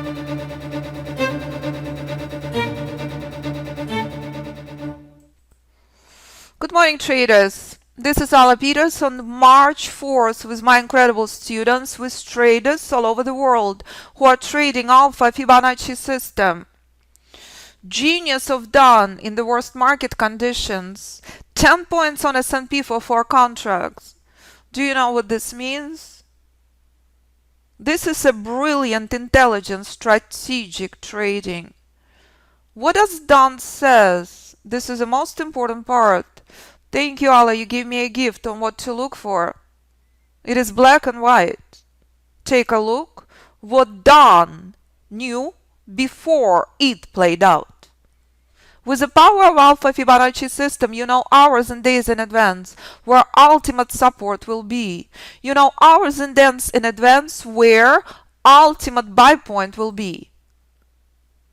Good morning, traders. This is Ala Peters on March 4th with my incredible students, with traders all over the world who are trading Alpha Fibonacci System. Genius of done in the worst market conditions. 10 points on S&P for 4 contracts. Do you know what this means? This is a brilliant, intelligent, strategic trading. What does done says? This is the most important part. Thank you, Allah, you gave me a gift on what to look for. It is black and white. Take a look what Don knew before it played out. With the power of Alpha Fibonacci system, you know hours and days in advance where ultimate support will be. You know hours and days in advance where ultimate buy point will be.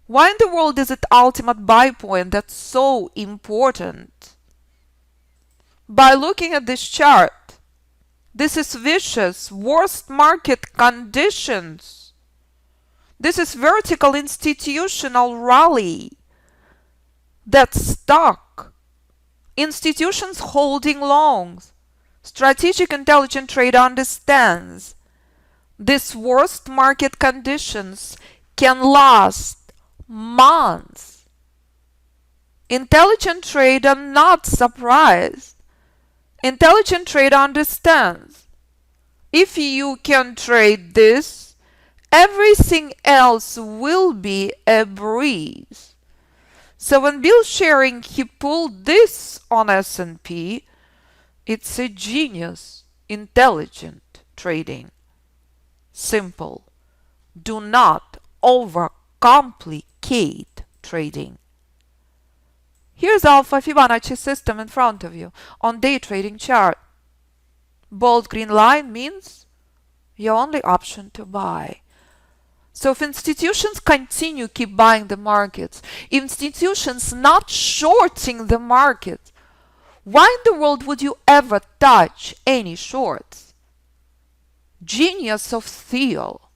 Why in the world is it ultimate buy point that's so important? By looking at this chart, this is vicious, worst market conditions. This is vertical institutional rally that's stuck. Institutions holding longs. Strategic intelligent trader understands this worst market conditions can last months. Intelligent trader not surprised. Intelligent trader understands if you can trade this, everything else will be a breeze. So when Bill sharing he pulled this on S&P, it's a genius, intelligent trading. Simple. Do not overcomplicate trading. Here's Alpha Fibonacci system in front of you on day trading chart. Bold green line means your only option to buy. So if institutions continue keep buying the markets, institutions not shorting the market, why in the world would you ever touch any shorts? Genius of Theo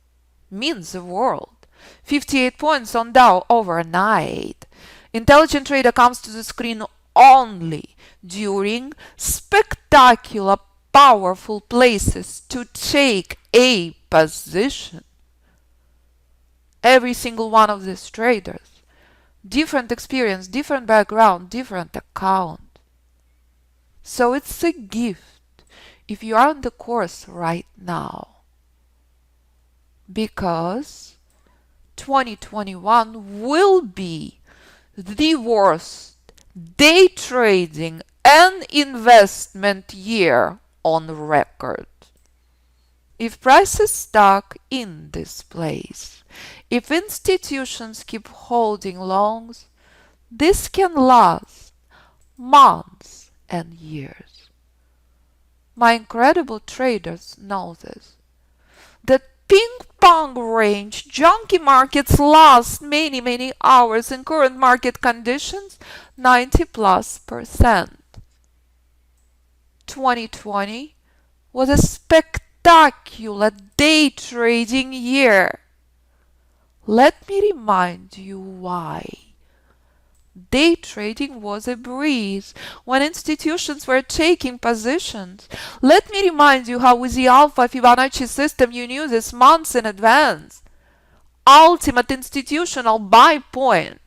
means the world. 58 points on Dow overnight. Intelligent trader comes to the screen only during spectacular, powerful places to take a position. Every single one of these traders, different experience, different background, different account. So it's a gift if you are on the course right now, because 2021 will be the worst day trading and investment year on record. If price is stuck in this place, if institutions keep holding longs, this can last months and years. My incredible traders know this. The ping-pong range junky markets last many hours in current market conditions, 90+%. 2020 was a spectacular day trading year. Let me remind you why. Day trading was a breeze when institutions were taking positions. Let me remind you how with the Alpha Fibonacci system you knew this months in advance. Ultimate institutional buy point.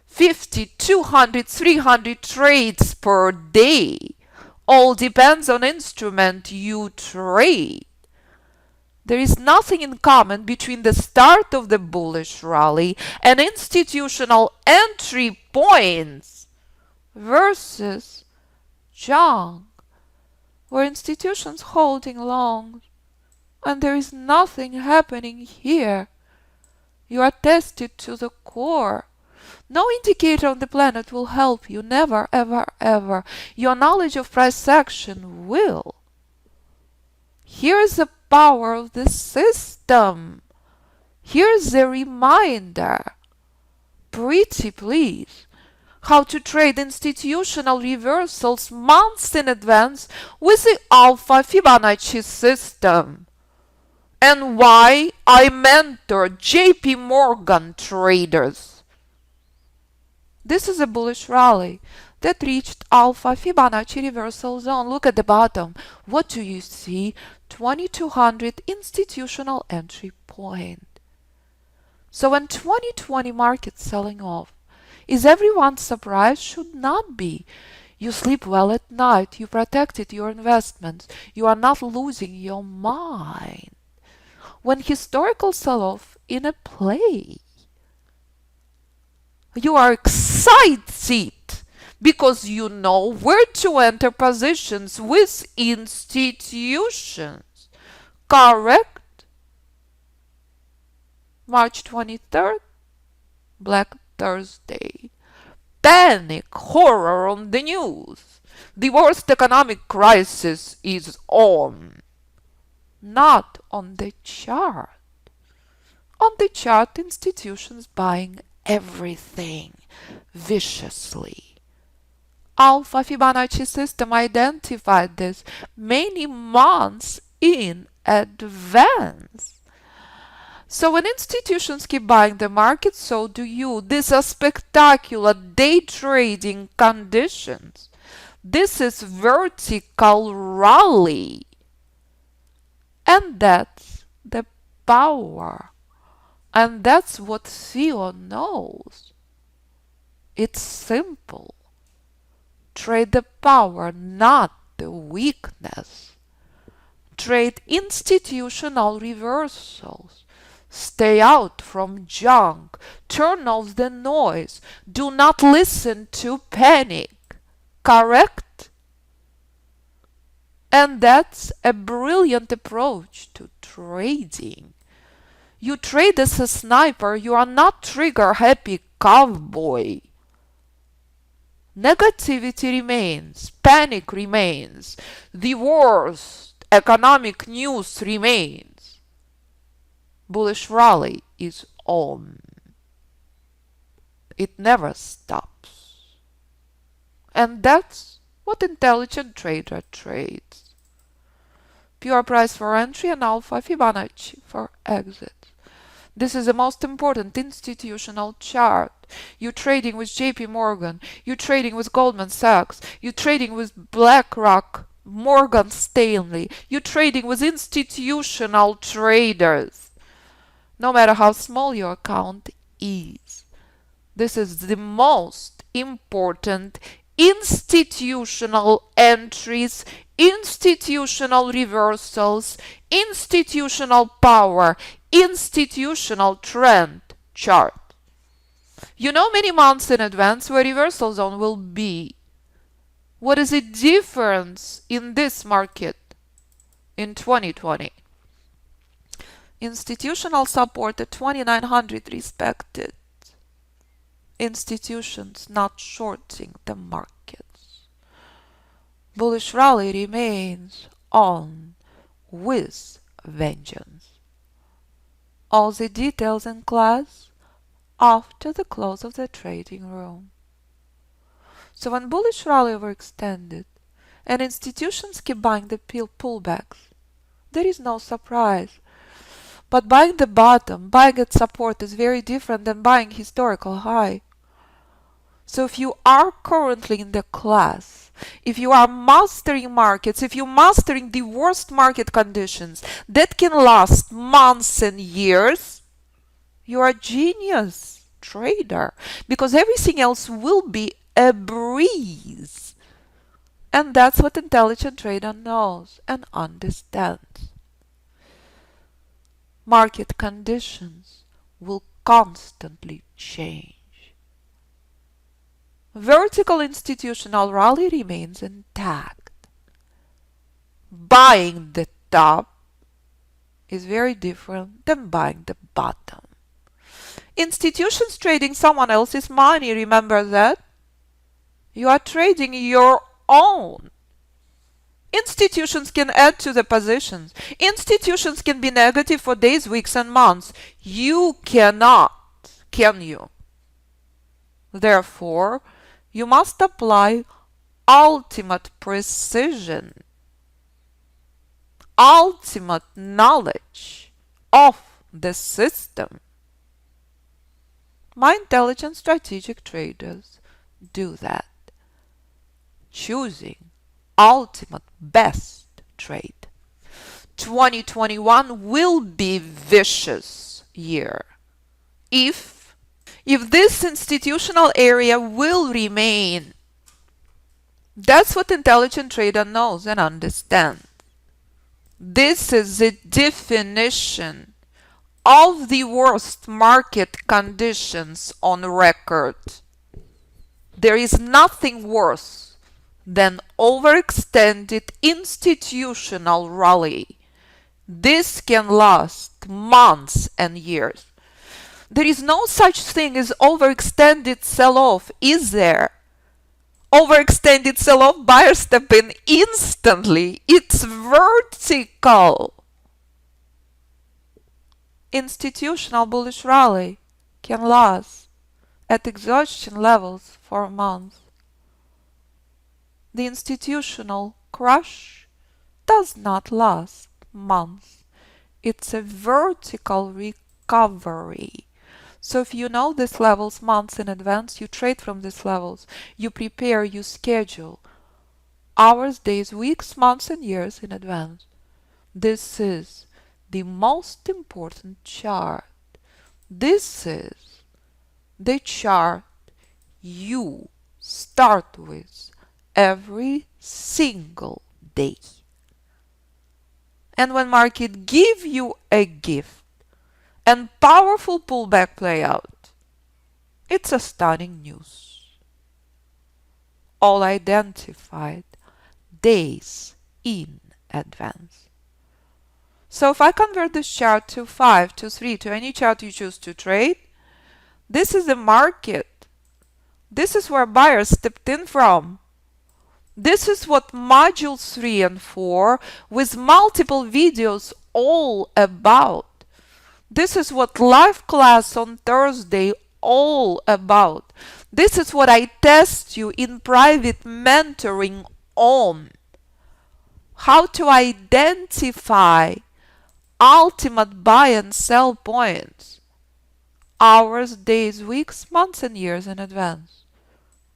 50, 200, 300 trades per day. All depends on instrument you trade. There is nothing in common between the start of the bullish rally and institutional entry points versus junk, where institutions holding long and there is nothing happening here. You are tested to the core. No indicator on the planet will help you, never, ever, ever. Your knowledge of price action will. Here's the power of the system. Here's the reminder. Pretty please. How to trade institutional reversals months in advance with the Alpha Fibonacci system. and why I mentor JP Morgan traders. This is a bullish rally that reached Alpha Fibonacci reversal zone. Look at the bottom. What do you see? 2200 institutional entry point. So when 2020 market selling off, is everyone surprised? Should not be. You sleep well at night. You protected your investments. You are not losing your mind. When historical sell-off in a play, you are excited because you know where to enter positions with institutions. Correct? March 23rd, Black Thursday. Panic, horror on the news. The worst economic crisis is on. Not on the chart. On the chart, institutions buying everything viciously. Alpha Fibonacci system identified this many months in advance. So when institutions keep buying the market, so do you. These are spectacular day trading conditions. This is vertical rally. And that's the power. And that's what Theo knows. It's simple. Trade the power, not the weakness. Trade institutional reversals. Stay out from junk. Turn off the noise. Do not listen to panic. Correct? And that's a brilliant approach to trading. You trade as a sniper. You are not trigger-happy cowboy. Negativity remains. Panic remains. The worst economic news remains. Bullish rally is on. It never stops. And that's what intelligent trader trades. Pure price for entry and Alpha Fibonacci for exit. This is the most important institutional chart. You're trading with JP Morgan. You're trading with Goldman Sachs. You're trading with BlackRock, Morgan Stanley. You're trading with institutional traders. No matter how small your account is. This is the most important institutional entries, institutional reversals, institutional power, institutional trend chart. You know many months in advance where reversal zone will be. What is the difference in this market in 2020? Institutional support at 2900 respected. Institutions not shorting the markets. Bullish rally remains on with vengeance. All the details in class after the close of the trading room. So when bullish rally overextended and institutions keep buying the pullbacks, there is no surprise. But buying the bottom, buying at support is very different than buying historical high. So if you are currently in the class, if you are mastering markets, if you're mastering the worst market conditions that can last months and years, you are a genius trader because everything else will be a breeze. And that's what intelligent trader knows and understands. Market conditions will constantly change. Vertical institutional rally remains intact. Buying the top is very different than buying the bottom. Institutions trading someone else's money, remember that? You are trading your own. Institutions can add to the positions. Institutions can be negative for days, weeks, and months. You cannot, can you? Therefore, you must apply ultimate precision, ultimate knowledge, of the system. My intelligent strategic traders do that, choosing ultimate best trade. 2021 will be vicious year if this institutional area will remain. That's what intelligent trader knows and understands. This is the definition of the worst market conditions on record. There is nothing worse than overextended institutional rally. This can last months and years. There is no such thing as overextended sell-off, is there? Overextended sell-off, buyers step in instantly. It's vertical. Institutional bullish rally can last at exhaustion levels for months. The institutional crush does not last months. It's a vertical recovery. So if you know these levels months in advance, you trade from these levels. You prepare, you schedule hours, days, weeks, months, and years in advance. This is the most important chart. This is the chart you start with every single day. And when market give you a gift and powerful pullback play out, it's a stunning news. All identified days in advance. So if I convert this chart to 5, to 3, to any chart you choose to trade, this is the market. This is where buyers stepped in from. This is what module 3 and 4 with multiple videos all about. This is what live class on Thursday all about. This is what I test you in private mentoring on. How to identify ultimate buy and sell points. Hours, days, weeks, months and years in advance.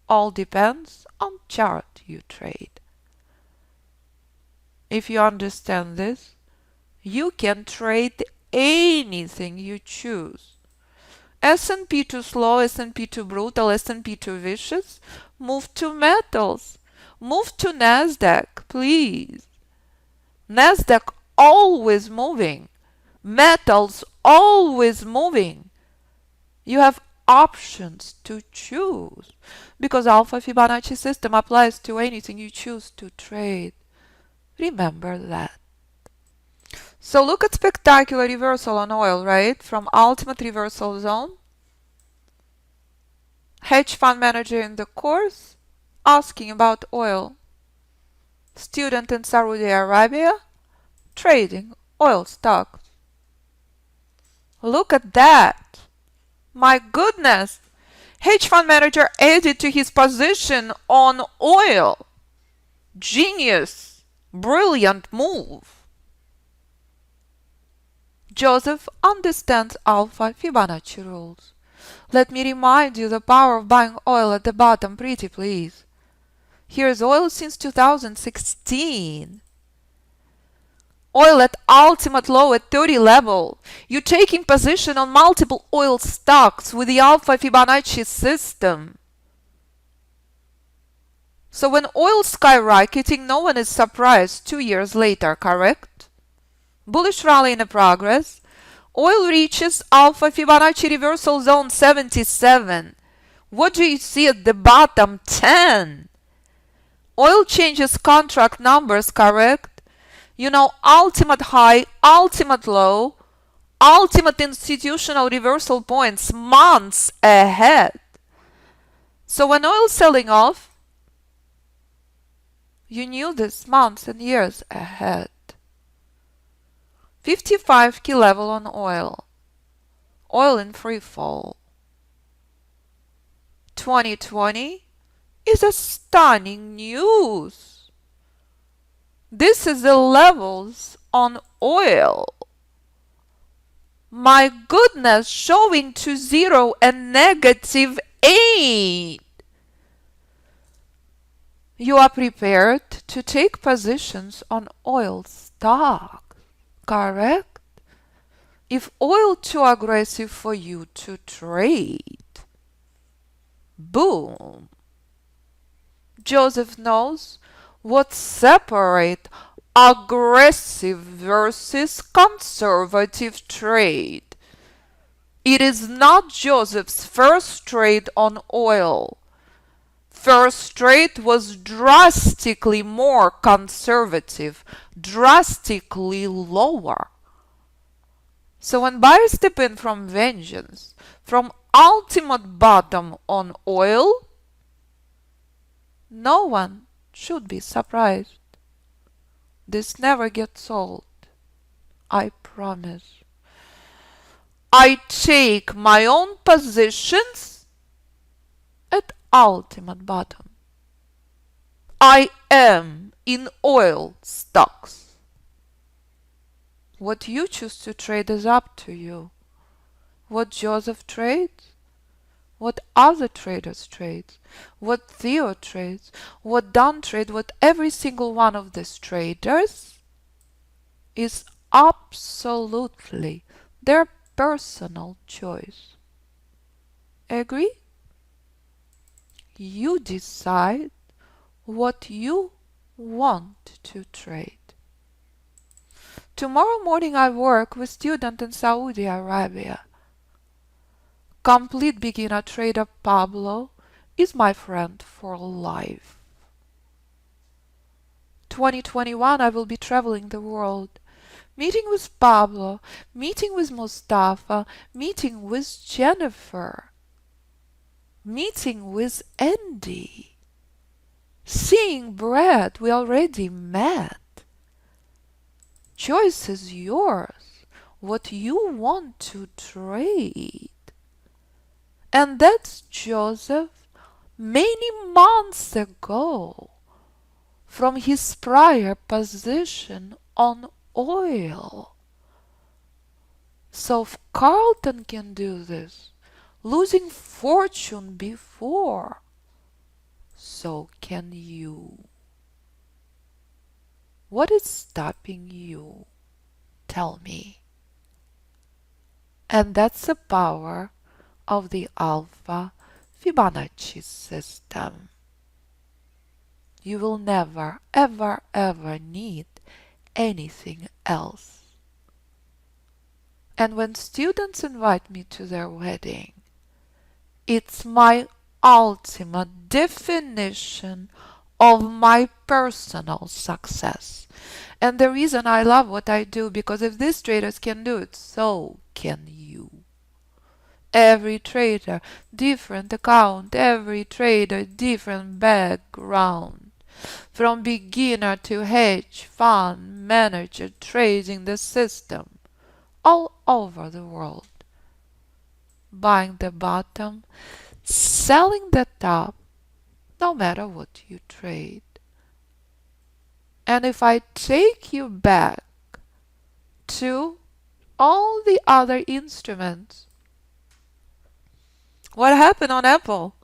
All depends on chart you trade. If you understand this, you can trade anything you choose. S&P too slow, S&P too brutal, S&P too vicious, move to metals. Move to NASDAQ, please. NASDAQ always moving. Metals always moving. You have options to choose because Alpha Fibonacci system applies to anything you choose to trade. Remember that. So look at spectacular reversal on oil, right? From ultimate reversal zone. Hedge fund manager in the course asking about oil. Student in Saudi Arabia trading oil stocks. Look at that. My goodness. Hedge fund manager added to his position on oil. Genius. Brilliant move. Joseph understands Alpha Fibonacci rules. Let me remind you the power of buying oil at the bottom, pretty please. Here's oil since 2016. Oil at ultimate low at 30 level. You're taking position on multiple oil stocks with the Alpha Fibonacci system. So when oil skyrocketing, no one is surprised 2 years later, correct? Bullish rally in progress. Oil reaches Alpha Fibonacci reversal zone 77. What do you see at the bottom? 10. Oil changes contract numbers, correct? You know, ultimate high, ultimate low, ultimate institutional reversal points months ahead. So when oil selling off, you knew this months and years ahead. 55 key level on oil. Oil in free fall. 2020 is a stunning news. This is the levels on oil. My goodness, showing to 0 and -8. You are prepared to take positions on oil stock, correct? If oil too aggressive for you to trade, boom. Joseph knows what separate aggressive versus conservative trade. It is not Joseph's first trade on oil. First trade was drastically more conservative, drastically lower. So when buyers step in from vengeance, from ultimate bottom on oil, no one should be surprised. This never gets old, I promise. I take my own positions at ultimate bottom. I am in oil stocks. What you choose to trade is up to you. What Joseph trades, what other traders trade, what Theo trades, what Don trades, what every single one of these traders is absolutely their personal choice. Agree? You decide what you want to trade. Tomorrow morning I work with student in Saudi Arabia. Complete beginner trader Pablo is my friend for life. 2021 I will be traveling the world, meeting with Pablo, meeting with Mustafa, meeting with Jennifer, meeting with Andy, seeing Brad we already met. Choice is yours, what you want to trade. And that's Joseph many months ago from his prior position on oil. So if Carlton can do this, losing fortune before, so can you. What is stopping you? Tell me. And that's the power of the Alpha Fibonacci system. You will never, ever, ever need anything else. And when students invite me to their wedding, it's my ultimate definition of my personal success. And the reason I love what I do, because if these traders can do it, so can you. Every trader, different account, every trader, different background. From beginner to hedge fund manager, trading the system, all over the world. Buying the bottom, selling the top, no matter what you trade. And if I take you back to all the other instruments, what happened on Apple?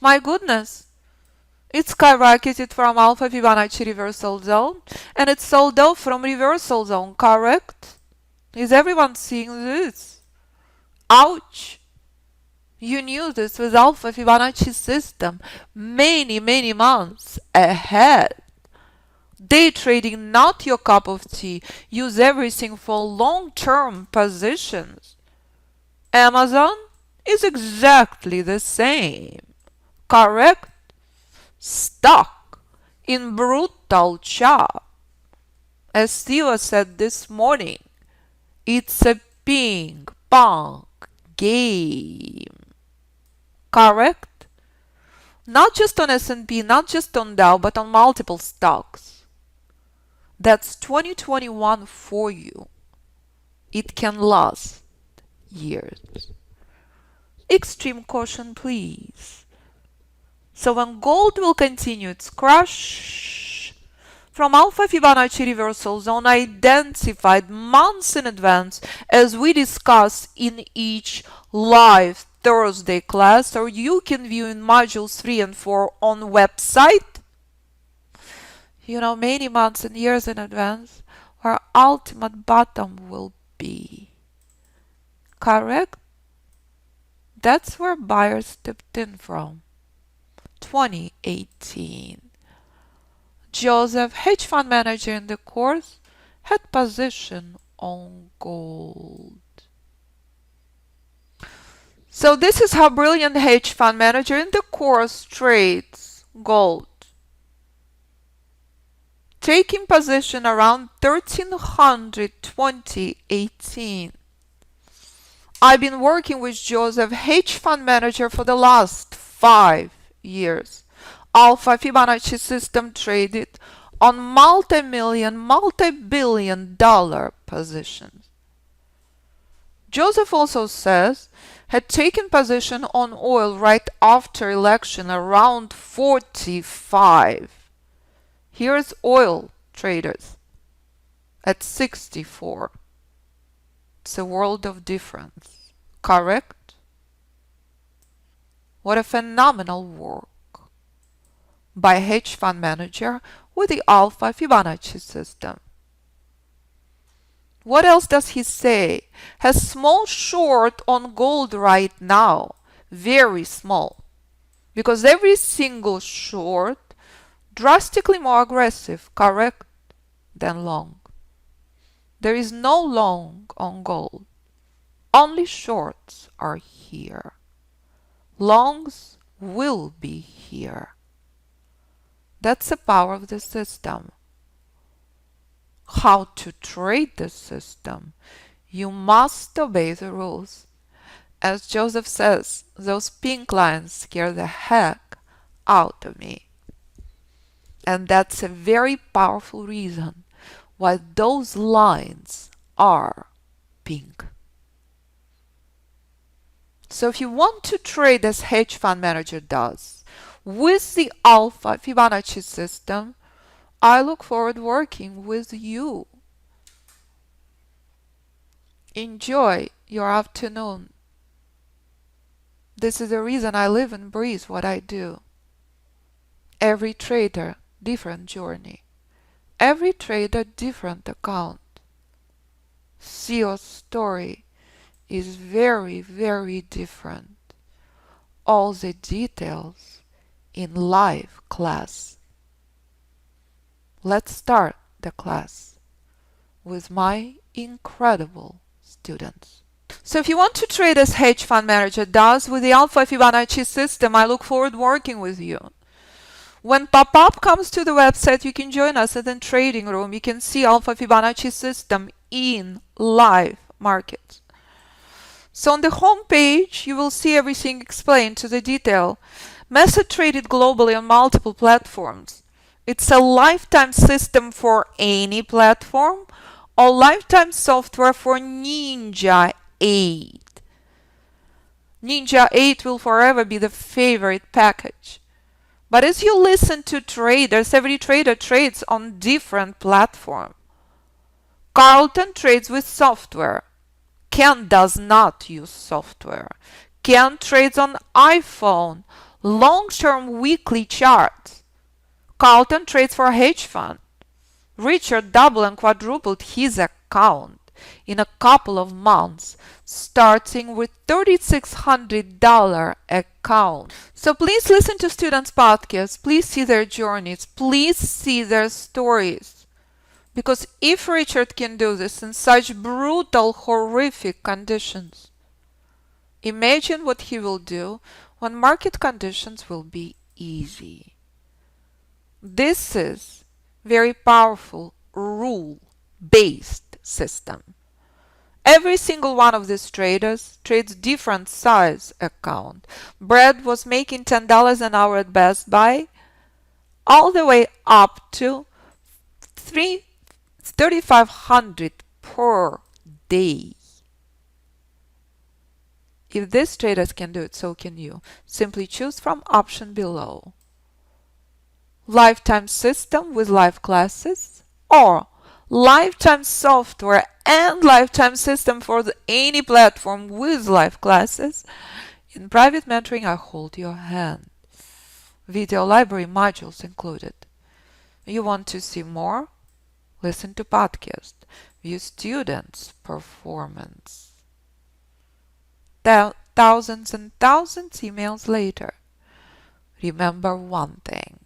My goodness, it skyrocketed from Alpha Fibonacci reversal zone and it sold off from reversal zone, correct? Is everyone seeing this? Ouch! You knew this with Alpha Fibonacci system many, many months ahead. Day trading not your cup of tea. Use everything for long-term positions. Amazon is exactly the same. Correct? Stuck in brutal chop. As Theo said this morning, it's a ping pong game. Correct? Not just on S&P, not just on Dow, but on multiple stocks. That's 2021 for you. It can last years. Extreme caution, please. So when gold will continue its crash from Alpha Fibonacci reversal zone identified months in advance, as we discussed in each live Thursday class, or you can view in modules 3 and 4 on website. You know, many months and years in advance, where ultimate bottom will be. Correct? That's where buyers stepped in from. 2018. Joseph, hedge fund manager in the course, had position on gold. So this is how brilliant hedge fund manager in the course trades gold. Taking position around 1300 2018. I've been working with Joseph, hedge fund manager, for the last 5 years. Alpha Fibonacci system traded on multi-million, multi-billion dollar positions. Joseph also says had taken position on oil right after election around 45. Here's oil traders at 64. It's a world of difference. Correct? What a phenomenal work by hedge fund manager with the Alpha Fibonacci system. What else does he say? Has small short on gold right now. Very small. Because every single short drastically more aggressive, correct, than long. There is no long on gold. Only shorts are here. Longs will be here. That's the power of the system. How to trade the system? You must obey the rules. As Joseph says, those pink lines scare the heck out of me. And that's a very powerful reason why those lines are pink. So if you want to trade as hedge fund manager does, with the Alpha Fibonacci system, I look forward working with you. Enjoy your afternoon. This is the reason I live and breathe what I do. Every trader, different journey. Every trader, different account. CEO's story is very, very different. All the details in live class. Let's start the class with my incredible students. So if you want to trade as hedge fund manager does with the Alpha Fibonacci system, I look forward working with you. When pop-up comes to the website, you can join us in the trading room. You can see Alpha Fibonacci system in live markets. So on the home page, you will see everything explained to the detail. Method traded globally on multiple platforms. It's a lifetime system for any platform or lifetime software for Ninja 8. Ninja 8 will forever be the favorite package. But as you listen to traders, every trader trades on different platform. Carlton trades with software. Ken does not use software. Ken trades on iPhone, long-term weekly charts. Carlton trades for a hedge fund. Richard doubled and quadrupled his account in a couple of months, starting with $3,600 account. So please listen to students' podcasts. Please see their journeys. Please see their stories. Because if Richard can do this in such brutal, horrific conditions, imagine what he will do when market conditions will be easy. This is very powerful rule-based system. Every single one of these traders trades different size account. Brad was making $10 an hour at Best Buy, all the way up to $3,500 per day. If these traders can do it, so can you. Simply choose from option below. lifetime system with live classes, or lifetime software and lifetime system for any platform with live classes. In private mentoring, I hold your hand. Video library modules included. You want to see more? Listen to podcast. View students' performance. Thousands and thousands emails later. Remember one thing.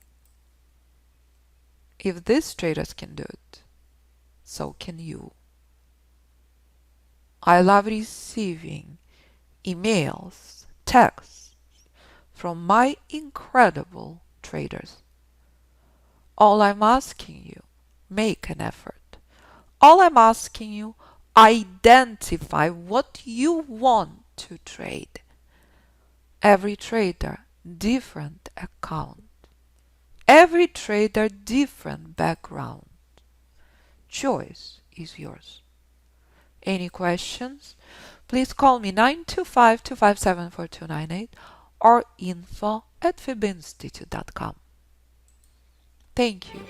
If these traders can do it, so can you. I love receiving emails, texts from my incredible traders. All I'm asking you, make an effort. All I'm asking you, identify what you want to trade. Every trader, different account. Every trader, different background. Choice is yours. Any questions? Please call me 925-257-4298 or info@fibinstitute.com. Thank you.